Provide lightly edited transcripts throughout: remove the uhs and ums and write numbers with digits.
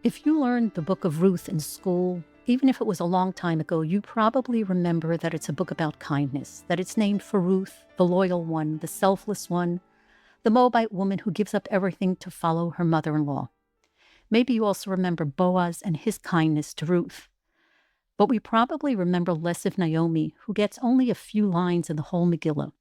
If you learned the Book of Ruth in school, even if it was a long time ago, you probably remember that it's a book about kindness, that it's named for Ruth, the loyal one, the selfless one, the Moabite woman who gives up everything to follow her mother-in-law. Maybe you also remember Boaz and his kindness to Ruth. But we probably remember less of Naomi, who gets only a few lines in the whole Megillah.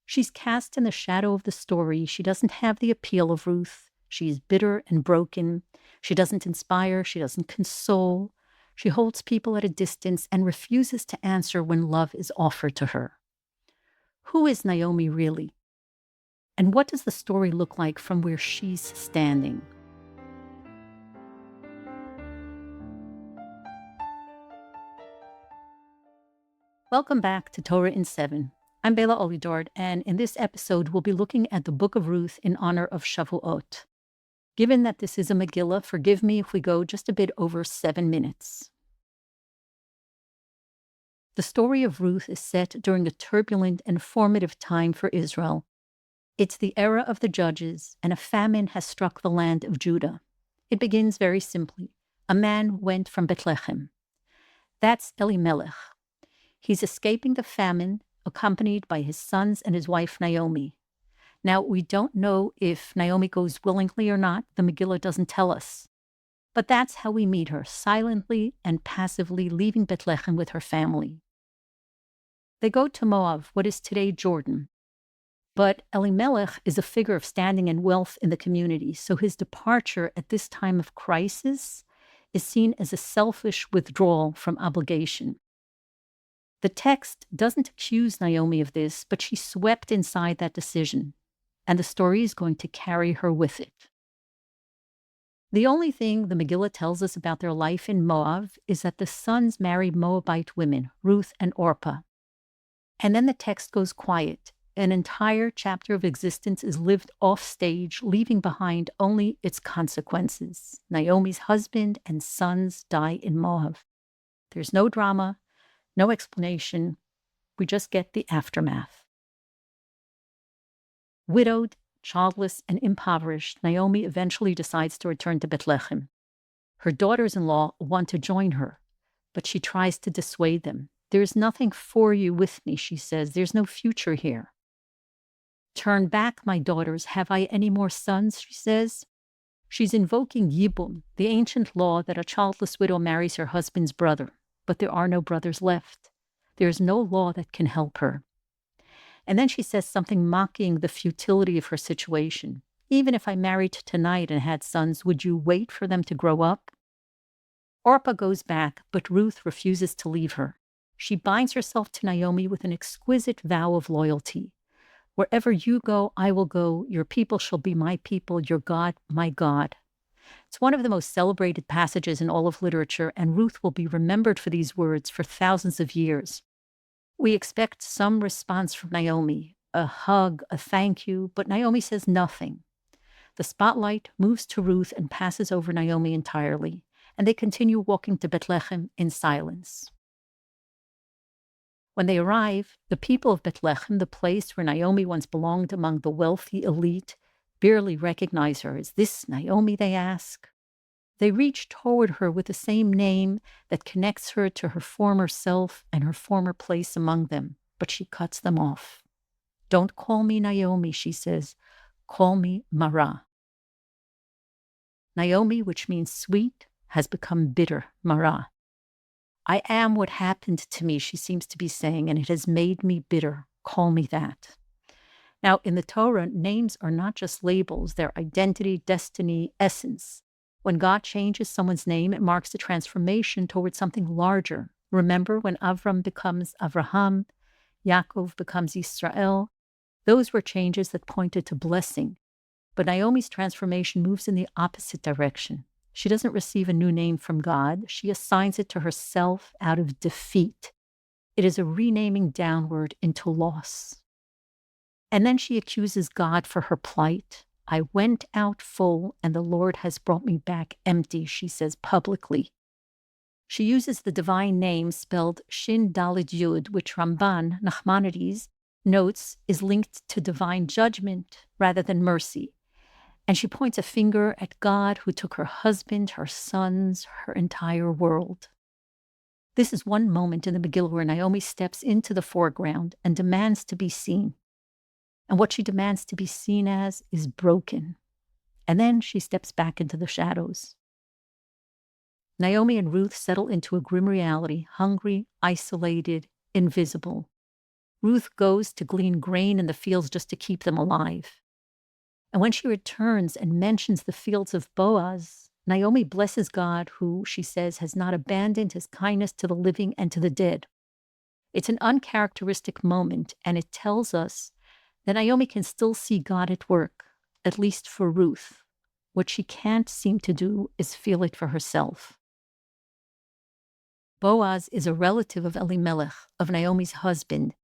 She's cast in the shadow of the story. She doesn't have the appeal of Ruth. She's bitter and broken. She doesn't inspire. She doesn't console. She holds people at a distance and refuses to answer when love is offered to her. Who is Naomi really? And what does the story look like from where she's standing? Welcome back to Torah in 7. I'm Bela Olidord, and in this episode, we'll be looking at the Book of Ruth in honor of Shavuot. Given that this is a Megillah, forgive me if we go just a bit over 7 minutes. The story of Ruth is set during a turbulent and formative time for Israel. It's the era of the judges, and a famine has struck the land of Judah. It begins very simply. A man went from Bethlehem. That's Elimelech. He's escaping the famine, accompanied by his sons and his wife Naomi. Now, we don't know if Naomi goes willingly or not. The Megillah doesn't tell us. But that's how we meet her, silently and passively leaving Bethlehem with her family. They go to Moab, what is today Jordan. But Elimelech is a figure of standing and wealth in the community, so his departure at this time of crisis is seen as a selfish withdrawal from obligation. The text doesn't accuse Naomi of this, but she's swept inside that decision, and the story is going to carry her with it. The only thing the Megillah tells us about their life in Moab is that the sons marry Moabite women, Ruth and Orpah. And then the text goes quiet. An entire chapter of existence is lived off stage, leaving behind only its consequences. Naomi's husband and sons die in Moab. There's no drama, no explanation. We just get the aftermath. Widowed, childless, and impoverished, Naomi eventually decides to return to Bethlehem. Her daughters-in-law want to join her, but she tries to dissuade them. There's nothing for you with me, she says. There's no future here. Turn back, my daughters. Have I any more sons, she says. She's invoking Yibum, the ancient law that a childless widow marries her husband's brother, but there are no brothers left. There is no law that can help her. And then she says something mocking the futility of her situation. Even if I married tonight and had sons, would you wait for them to grow up? Orpah goes back, but Ruth refuses to leave her. She binds herself to Naomi with an exquisite vow of loyalty. Wherever you go, I will go. Your people shall be my people, your God, my God. It's one of the most celebrated passages in all of literature, and Ruth will be remembered for these words for thousands of years. We expect some response from Naomi, a hug, a thank you, but Naomi says nothing. The spotlight moves to Ruth and passes over Naomi entirely, and they continue walking to Bethlehem in silence. When they arrive, the people of Bethlehem, the place where Naomi once belonged among the wealthy elite, barely recognize her. Is this Naomi, they ask? They reach toward her with the same name that connects her to her former self and her former place among them, but she cuts them off. Don't call me Naomi, she says. Call me Mara. Naomi, which means sweet, has become bitter, Mara. I am what happened to me, she seems to be saying, and it has made me bitter. Call me that. Now, in the Torah, names are not just labels, they're identity, destiny, essence. When God changes someone's name, it marks a transformation towards something larger. Remember when Avram becomes Avraham, Yaakov becomes Israel? Those were changes that pointed to blessing. But Naomi's transformation moves in the opposite direction. She doesn't receive a new name from God. She assigns it to herself out of defeat. It is a renaming downward into loss. And then she accuses God for her plight. I went out full, and the Lord has brought me back empty, she says publicly. She uses the divine name spelled Shin Daled Yud, which Ramban, Nachmanides, notes is linked to divine judgment rather than mercy. And she points a finger at God who took her husband, her sons, her entire world. This is one moment in the Megillah where Naomi steps into the foreground and demands to be seen. And what she demands to be seen as is broken. And then she steps back into the shadows. Naomi and Ruth settle into a grim reality, hungry, isolated, invisible. Ruth goes to glean grain in the fields just to keep them alive. And when she returns and mentions the fields of Boaz, Naomi blesses God, who, she says, has not abandoned his kindness to the living and to the dead. It's an uncharacteristic moment, and it tells us that Naomi can still see God at work, at least for Ruth. What she can't seem to do is feel it for herself. Boaz is a relative of Elimelech, of Naomi's husband,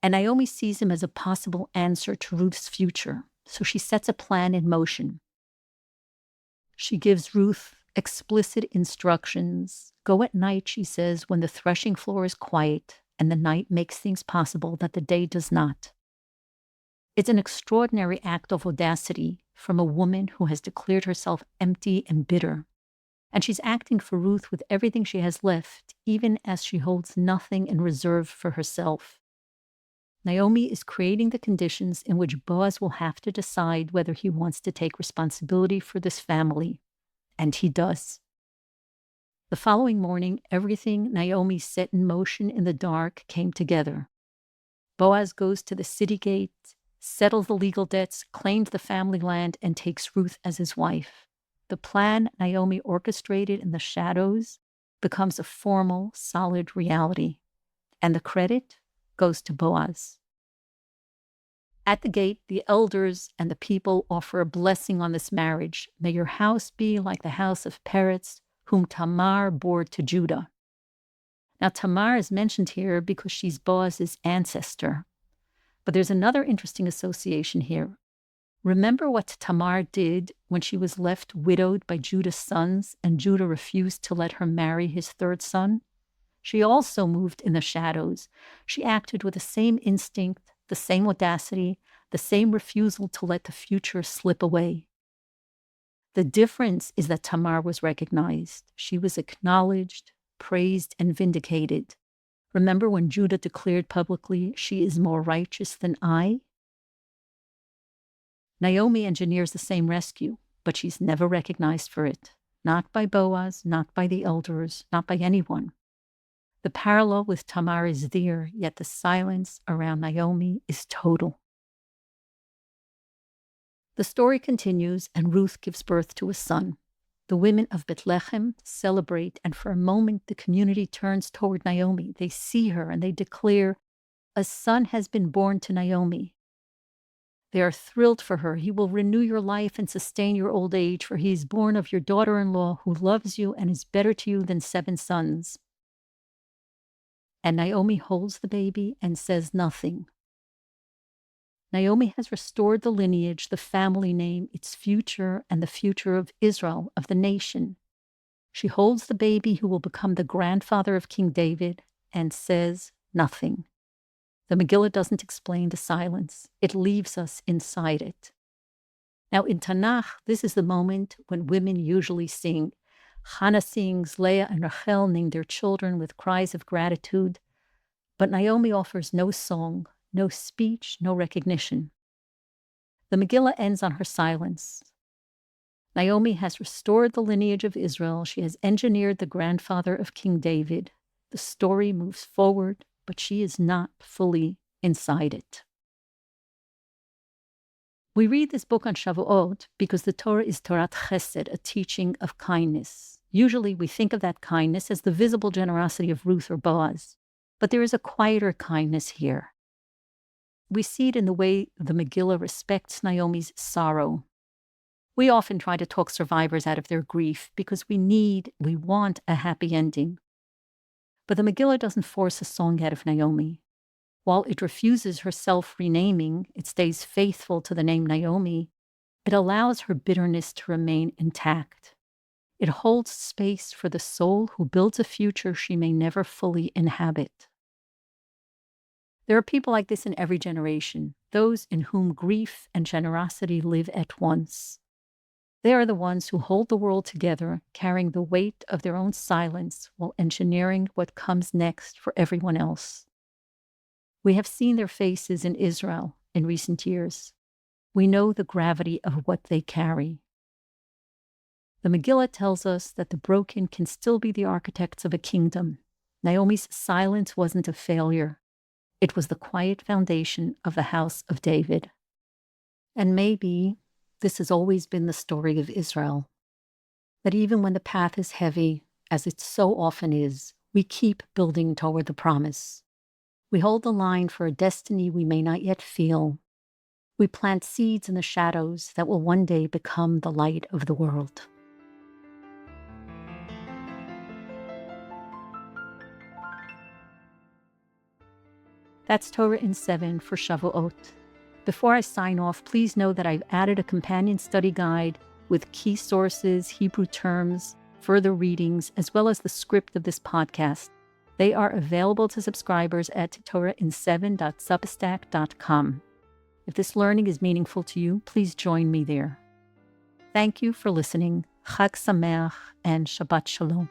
and Naomi sees him as a possible answer to Ruth's future, so she sets a plan in motion. She gives Ruth explicit instructions. Go at night, she says, when the threshing floor is quiet and the night makes things possible that the day does not. It's an extraordinary act of audacity from a woman who has declared herself empty and bitter. And she's acting for Ruth with everything she has left, even as she holds nothing in reserve for herself. Naomi is creating the conditions in which Boaz will have to decide whether he wants to take responsibility for this family. And he does. The following morning, everything Naomi set in motion in the dark came together. Boaz goes to the city gate, settles the legal debts, claims the family land, and takes Ruth as his wife. The plan Naomi orchestrated in the shadows becomes a formal, solid reality. And the credit goes to Boaz. At the gate, the elders and the people offer a blessing on this marriage. May your house be like the house of Peretz, whom Tamar bore to Judah. Now, Tamar is mentioned here because she's Boaz's ancestor. But there's another interesting association here. Remember what Tamar did when she was left widowed by Judah's sons and Judah refused to let her marry his third son? She also moved in the shadows. She acted with the same instinct, the same audacity, the same refusal to let the future slip away. The difference is that Tamar was recognized. She was acknowledged, praised, and vindicated. Remember when Judah declared publicly, "She is more righteous than I"? Naomi engineers the same rescue, but she's never recognized for it. Not by Boaz, not by the elders, not by anyone. The parallel with Tamar is there, yet the silence around Naomi is total. The story continues, and Ruth gives birth to a son. The women of Bethlehem celebrate, and for a moment the community turns toward Naomi. They see her and they declare, "A son has been born to Naomi." They are thrilled for her. "He will renew your life and sustain your old age, for he is born of your daughter-in-law who loves you and is better to you than 7 sons. And Naomi holds the baby and says nothing. Naomi has restored the lineage, the family name, its future, and the future of Israel, of the nation. She holds the baby who will become the grandfather of King David and says nothing. The Megillah doesn't explain the silence. It leaves us inside it. Now in Tanakh, this is the moment when women usually sing. Hannah sings, Leah and Rachel name their children with cries of gratitude. But Naomi offers no song, no speech, no recognition. The Megillah ends on her silence. Naomi has restored the lineage of Israel. She has engineered the grandfather of King David. The story moves forward, but she is not fully inside it. We read this book on Shavuot because the Torah is Torat Chesed, a teaching of kindness. Usually we think of that kindness as the visible generosity of Ruth or Boaz, but there is a quieter kindness here. We see it in the way the Megillah respects Naomi's sorrow. We often try to talk survivors out of their grief because we want a happy ending. But the Megillah doesn't force a song out of Naomi. While it refuses her self-renaming, it stays faithful to the name Naomi. It allows her bitterness to remain intact. It holds space for the soul who builds a future she may never fully inhabit. There are people like this in every generation, those in whom grief and generosity live at once. They are the ones who hold the world together, carrying the weight of their own silence while engineering what comes next for everyone else. We have seen their faces in Israel in recent years. We know the gravity of what they carry. The Megillah tells us that the broken can still be the architects of a kingdom. Naomi's silence wasn't a failure. It was the quiet foundation of the house of David. And maybe this has always been the story of Israel. That even when the path is heavy, as it so often is, we keep building toward the promise. We hold the line for a destiny we may not yet feel. We plant seeds in the shadows that will one day become the light of the world. That's Torah in 7 for Shavuot. Before I sign off, please know that I've added a companion study guide with key sources, Hebrew terms, further readings, as well as the script of this podcast. They are available to subscribers at torahin7.substack.com. If this learning is meaningful to you, please join me there. Thank you for listening. Chag Sameach and Shabbat Shalom.